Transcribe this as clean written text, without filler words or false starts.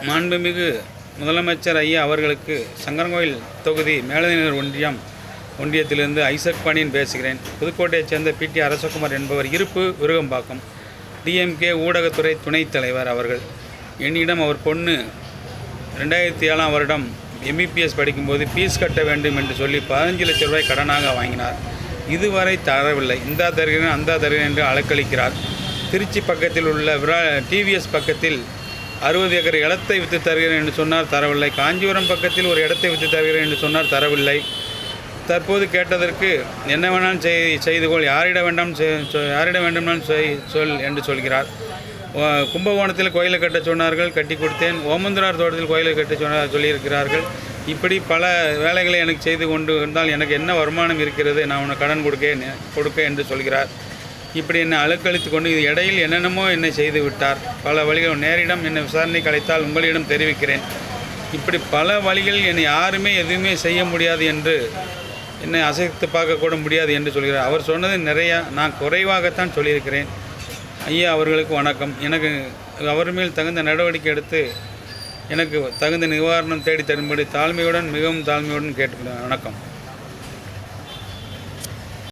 மாண்புமிகு முதலமைச்சர் ஐயா அவர்களுக்கு சங்கரன்கோவில் தொகுதி மேலதினர் ஒன்றியத்திலிருந்து ஐசக் பாண்டியன் பேசுகிறேன். புதுக்கோட்டையைச் சேர்ந்த பிடி அரசகுமார் என்பவர் இருப்பு விருகம்பாக்கம் டிஎம்கே ஊடகத்துறை துணைத் தலைவர் அவர்கள். என்னிடம் அவர் பொண்ணு 2007ஆம் வருடம் எம்பிபிஎஸ் படிக்கும்போது ஃபீஸ் கட்ட வேண்டும் என்று சொல்லி 15 லட்சம் ரூபாய் கடனாக வாங்கினார். இதுவரை தரவில்லை. இந்தா தருகிறேன் அந்தா தருகிறேன் என்று அலக்களிக்கிறார். திருச்சி பக்கத்தில் உள்ள டிவிஎஸ் பக்கத்தில் 60 ஏக்கர் இடத்தை விற்று தருகிறேன் என்று சொன்னார், தரவில்லை. காஞ்சிபுரம் பக்கத்தில் ஒரு இடத்தை விற்று தருகிறேன் என்று சொன்னார், தரவில்லை. தற்போது கேட்டதற்கு என்ன வேணாலும் செய்து கொள், யாரிடம் வேண்டாம் சொல் என்று சொல்கிறார். கும்பகோணத்தில் கோயிலை கட்ட சொன்னார்கள், கட்டி கொடுத்தேன். ஓமந்தூரார் தோட்டத்தில் கோயிலை கட்ட சொல்லியிருக்கிறார்கள். இப்படி பல வேலைகளை எனக்கு செய்து கொண்டு இருந்தால் எனக்கு என்ன வருமானம் இருக்கிறது, நான் உனக்கு கடன் கொடுக்க என்று சொல்கிறார். இப்படி என்னை அலக்களித்து கொண்டு இது இடையில் என்னென்னமோ என்னை செய்து விட்டார். பல வழிகள் நேரிடம் என்னை விசாரணைக்கு அழைத்தால் உங்களிடம் தெரிவிக்கிறேன். இப்படி பல வழிகள் என்னை யாருமே எதுவுமே செய்ய முடியாது என்று, என்னை அசைத்து பார்க்கக்கூட முடியாது என்று சொல்கிறார். அவர் சொன்னது நிறையா, நான் குறைவாகத்தான் சொல்லியிருக்கிறேன். ஐயா அவர்களுக்கு வணக்கம். எனக்கு அவர் மேல் தகுந்த நடவடிக்கை எடுத்து எனக்கு தகுந்த நிவாரணம் தேடி தரும்படி மிகவும் தாழ்மையுடன் கேட்டுக்கொள்கிறேன். வணக்கம்.